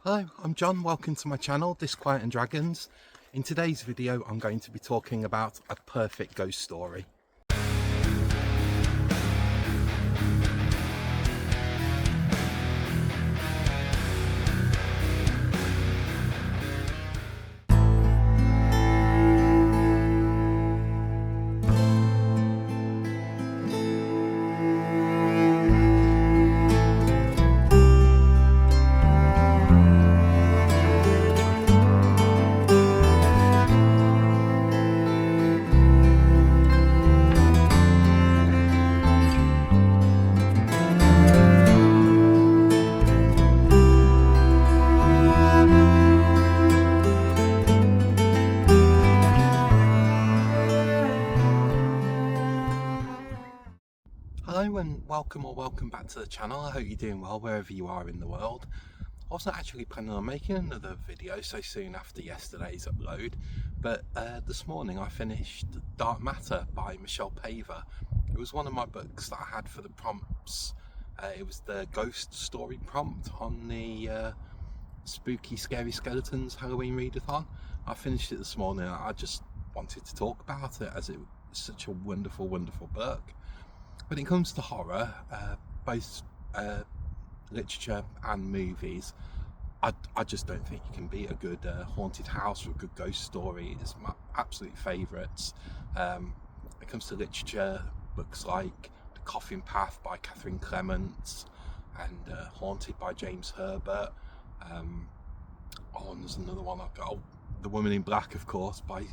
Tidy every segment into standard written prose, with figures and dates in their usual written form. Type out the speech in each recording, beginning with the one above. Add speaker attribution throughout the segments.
Speaker 1: Hello, I'm John. Welcome to my channel, Disquiet and Dragons. In today's video, I'm going to be talking about a perfect ghost story. Hello and welcome back to the channel. I hope you're doing well wherever you are in the world. I wasn't actually planning on making another video so soon after yesterday's upload, but this morning I finished Dark Matter by Michelle Paver. It was one of my books that I had for the prompts. It was the ghost story prompt on the Spooky Scary Skeletons Halloween Readathon. I finished it this morning. I just wanted to talk about it as it was such a wonderful book. When it comes to horror, both literature and movies, I just don't think you can beat a good haunted house or a good ghost story. It's my absolute favourites. When it comes to literature, books like The Coffin Path by Catherine Clements and Haunted by James Herbert. And there's another one I've got, The Woman in Black, of course, by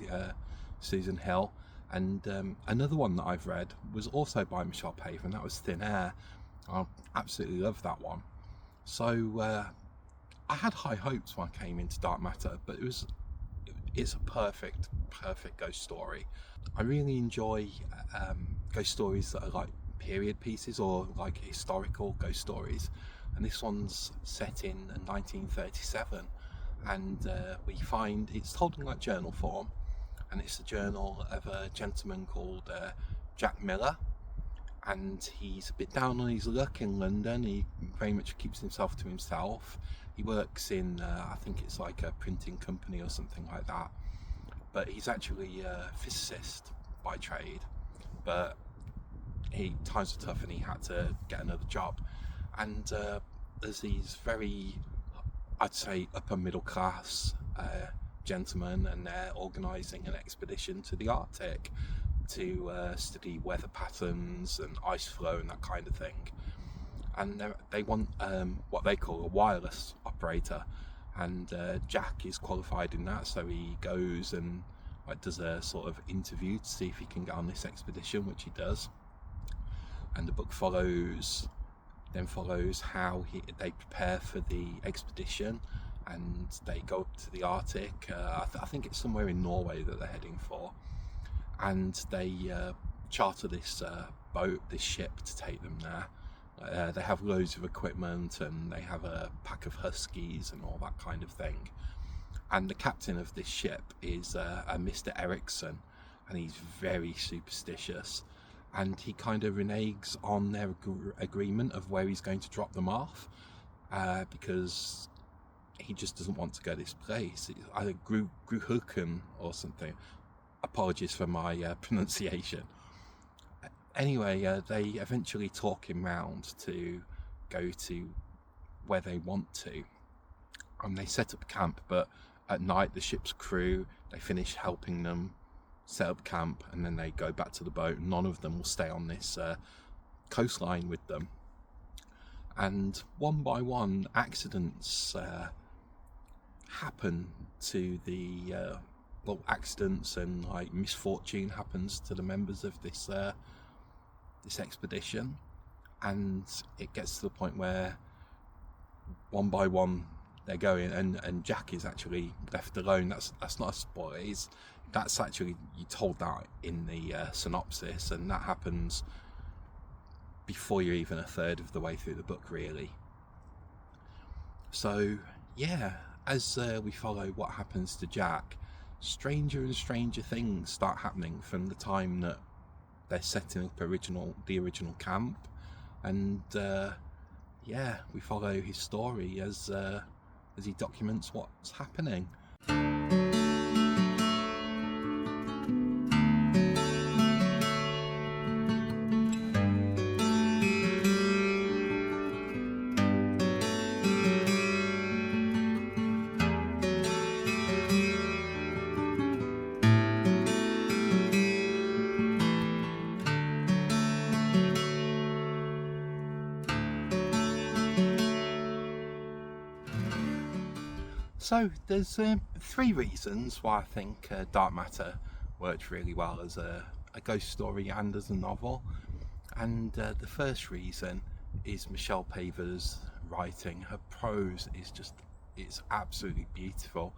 Speaker 1: Susan Hill. And another one that I've read was also by Michelle Paver, and that was Thin Air. I absolutely love that one. So I had high hopes when I came into Dark Matter, but it's a perfect ghost story. I really enjoy ghost stories that are like period pieces or like historical ghost stories, and this one's set in 1937, and we find it's told in like journal form. And it's a journal of a gentleman called Jack Miller, and he's a bit down on his luck in London. He very much keeps himself to himself. He works in I think it's like a printing company or something like that, but he's actually a physicist by trade, but times were tough and he had to get another job. And there's these very, I'd say, upper middle class gentlemen, and they're organising an expedition to the Arctic to study weather patterns and ice flow and that kind of thing. And they want what they call a wireless operator, and Jack is qualified in that, so he goes and does a sort of interview to see if he can get on this expedition, which he does. And the book follows how they prepare for the expedition, and they go up to the Arctic. I think it's somewhere in Norway that they're heading for, and they charter this this ship to take them there. They have loads of equipment, and they have a pack of huskies and all that kind of thing. And the captain of this ship is a Mr. Erickson, and he's very superstitious, and he kind of reneges on their agreement of where he's going to drop them off, because he just doesn't want to go this place. It's either Gruhuken or something. Apologies for my pronunciation. Anyway, they eventually talk him round to go to where they want to, and they set up camp. But at night, the ship's crew, they finish helping them set up camp, and then they go back to the boat. None of them will stay on this coastline with them, and one by one accidents happen to the accidents and like misfortune happens to the members of this this expedition, and it gets to the point where one by one they're going, and Jack is actually left alone. That's not a spoiler. That's actually, you told that in the synopsis, and that happens before you're even a third of the way through the book, really. So yeah, as we follow what happens to Jack, stranger and stranger things start happening from the time that they're setting up the original camp. And yeah, we follow his story as as he documents what's happening. So there's 3 reasons why I think Dark Matter worked really well as a ghost story and as a novel. And the first reason is Michelle Paver's writing. Her prose is it's absolutely beautiful.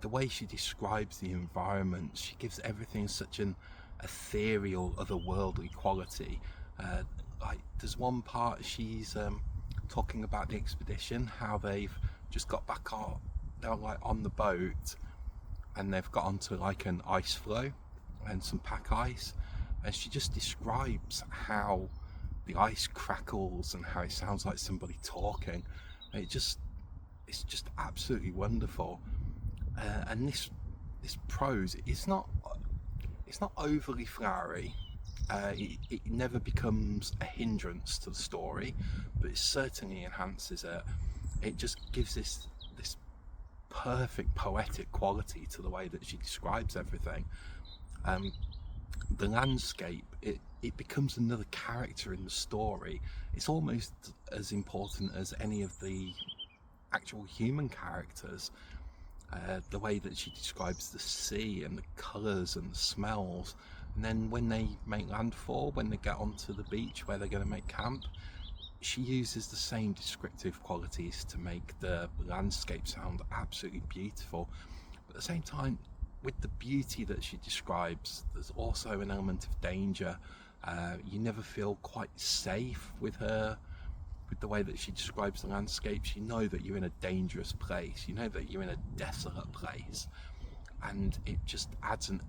Speaker 1: The way she describes the environment, she gives everything such an ethereal, otherworldly quality. Like there's one part she's talking about the expedition, how they've just got back on, they're like on the boat, and they've got onto like an ice floe and some pack ice, and she just describes how the ice crackles and how it sounds like somebody talking. It's just absolutely wonderful. And this prose, it's not overly flowery. It never becomes a hindrance to the story, but it certainly enhances it. It just gives this perfect poetic quality to the way that she describes everything. The landscape, it becomes another character in the story. It's almost as important as any of the actual human characters. The way that she describes the sea and the colours and the smells, and then when they make landfall, when they get onto the beach where they're going to make camp, she uses the same descriptive qualities to make the landscape sound absolutely beautiful. But at the same time, with the beauty that she describes, there's also an element of danger. You never feel quite safe with her, with the way that she describes the landscapes. You know that you're in a dangerous place, you know that you're in a desolate place, and it just adds an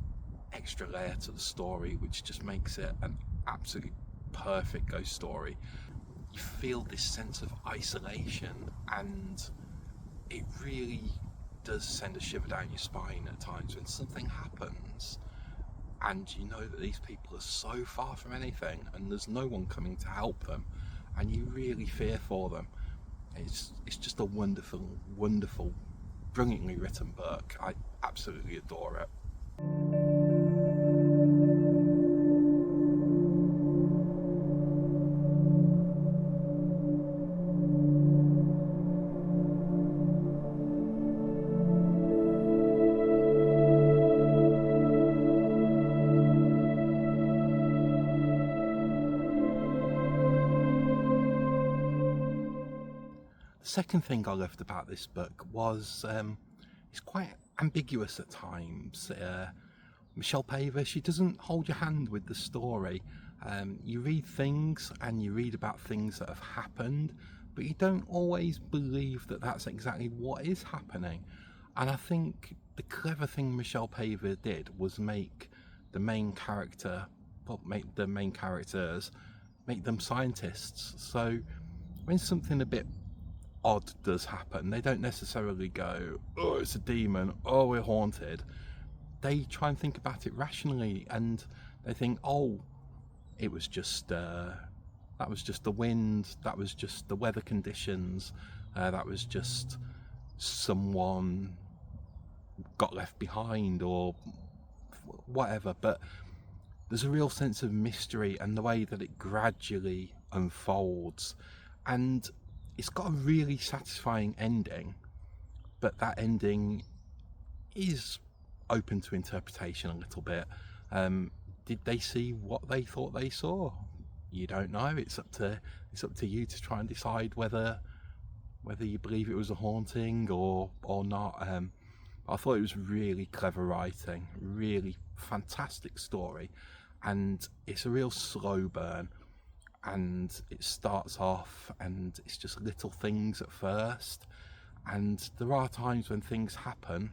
Speaker 1: extra layer to the story, which just makes it an absolutely perfect ghost story. You feel this sense of isolation, and it really does send a shiver down your spine at times when something happens and you know that these people are so far from anything and there's no one coming to help them, and you really fear for them. It's just a wonderful, brilliantly written book. I absolutely adore it. The second thing I loved about this book was it's quite ambiguous at times. Michelle Paver, she doesn't hold your hand with the story. You read things and you read about things that have happened, but you don't always believe that that's exactly what is happening. And I think the clever thing Michelle Paver did was make the main characters, make them scientists. So when something a bit odd does happen, they don't necessarily go, oh, it's a demon, oh, we're haunted. They try and think about it rationally, and they think, oh, it was just that was just the wind, that was just the weather conditions, that was just someone got left behind or whatever. But there's a real sense of mystery and the way that it gradually unfolds, and it's got a really satisfying ending, but that ending is open to interpretation a little bit. Did they see what they thought they saw? You don't know. It's up to you to try and decide whether you believe it was a haunting or not. I thought it was really clever writing, really fantastic story, and it's a real slow burn. And it starts off and it's just little things at first, and there are times when things happen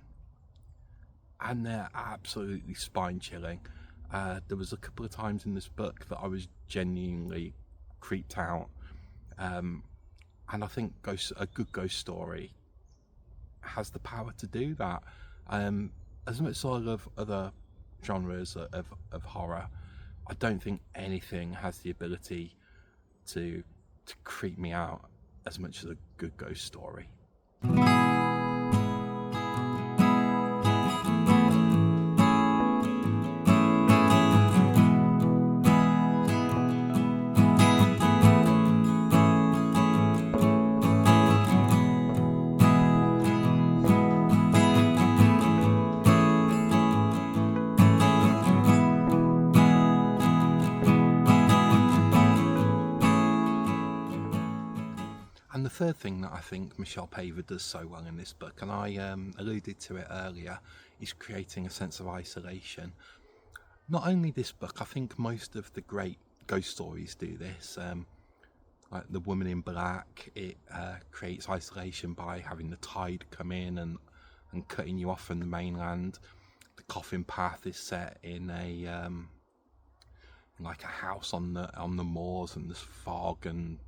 Speaker 1: and they're absolutely spine-chilling. There was a couple of times in this book that I was genuinely creeped out, And I think a good ghost story has the power to do that. As much as I love other genres of horror, I don't think anything has the ability to creep me out as much as a good ghost story. And the third thing that I think Michelle Paver does so well in this book, and I alluded to it earlier, is creating a sense of isolation. Not only this book, I think most of the great ghost stories do this. Like The Woman in Black, it creates isolation by having the tide come in and cutting you off from the mainland. The Coffin Path is set in like a house on the moors, and there's fog, and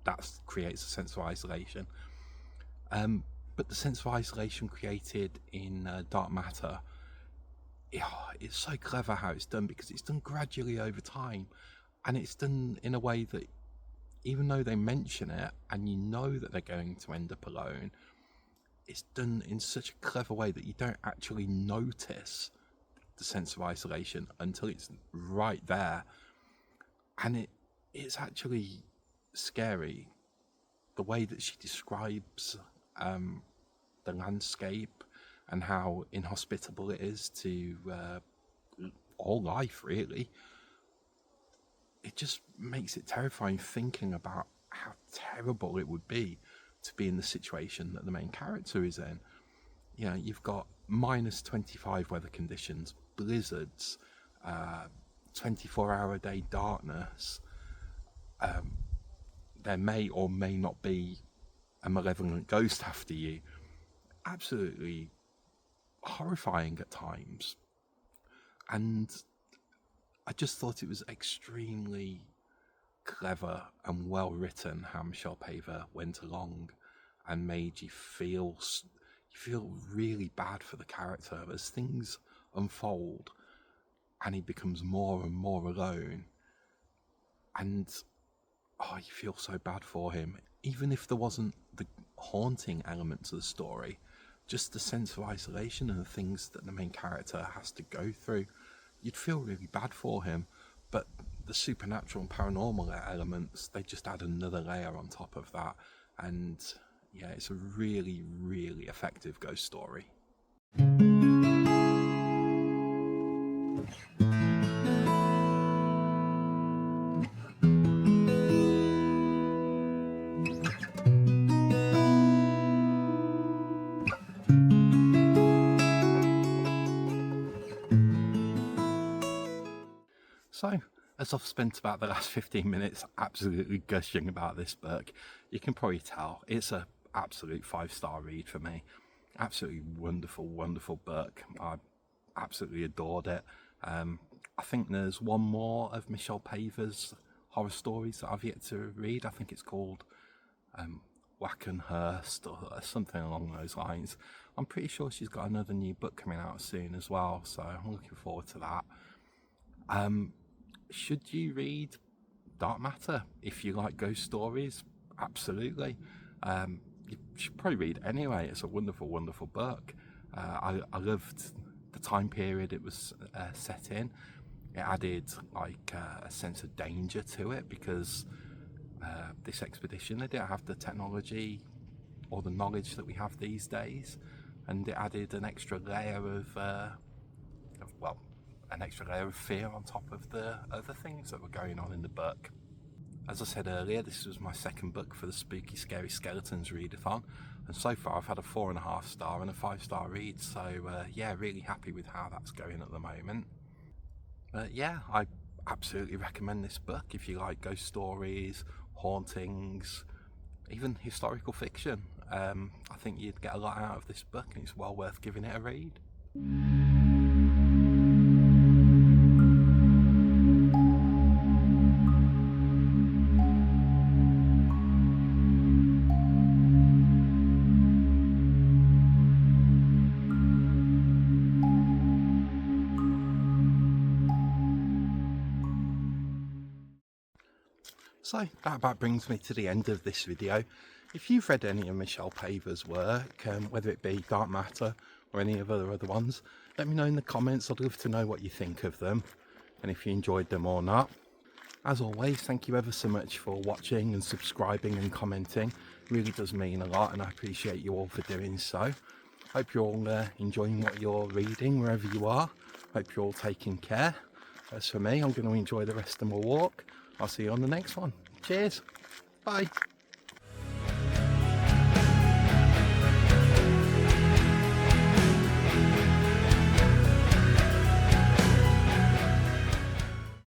Speaker 1: that creates a sense of isolation. But the sense of isolation created in Dark Matter, it's so clever how it's done, because it's done gradually over time, and it's done in a way that even though they mention it and you know that they're going to end up alone, it's done in such a clever way that you don't actually notice the sense of isolation until it's right there. And it's actually scary, the way that she describes the landscape and how inhospitable it is to all life, really. It just makes it terrifying thinking about how terrible it would be to be in the situation that the main character is in. You know, you've got minus 25 weather conditions, blizzards, 24-hour-a-day darkness. There may or may not be a malevolent ghost after you. Absolutely horrifying at times. And I just thought it was extremely clever and well written how Michelle Paver went along and made you feel really bad for the character as things unfold and he becomes more and more alone. And you feel so bad for him. Even if there wasn't the haunting element to the story, just the sense of isolation and the things that the main character has to go through, you'd feel really bad for him. But the supernatural and paranormal elements, they just add another layer on top of that. And yeah, it's a really, really effective ghost story. So, as I've spent about the last 15 minutes absolutely gushing about this book, you can probably tell it's an absolute 5-star read for me. Absolutely wonderful, wonderful book. I absolutely adored it. I think there's one more of Michelle Paver's horror stories that I've yet to read. I think it's called Wackenhurst or something along those lines. I'm pretty sure she's got another new book coming out soon as well, so I'm looking forward to that. Should you read Dark Matter if you like ghost stories? Absolutely. You should probably read it anyway. It's a wonderful, wonderful book. I loved the time period it was set in. It added like a sense of danger to it because this expedition, they didn't have the technology or the knowledge that we have these days, and it added an extra layer of fear on top of the other things that were going on in the book. As I said earlier, this was my second book for the Spooky Scary Skeletons Readathon, and so far I've had a 4.5 star and a 5-star read, so yeah, really happy with how that's going at the moment. Yeah, I absolutely recommend this book if you like ghost stories, hauntings, even historical fiction. I think you'd get a lot out of this book, and it's well worth giving it a read. So that about brings me to the end of this video. If you've read any of Michelle Paver's work, whether it be Dark Matter or any of her other ones, let me know in the comments. I'd love to know what you think of them and if you enjoyed them or not. As always, thank you ever so much for watching and subscribing and commenting. It really does mean a lot, and I appreciate you all for doing so. Hope you're all enjoying what you're reading wherever you are. Hope you're all taking care. As for me, I'm going to enjoy the rest of my walk. I'll see you on the next one. Cheers. Bye.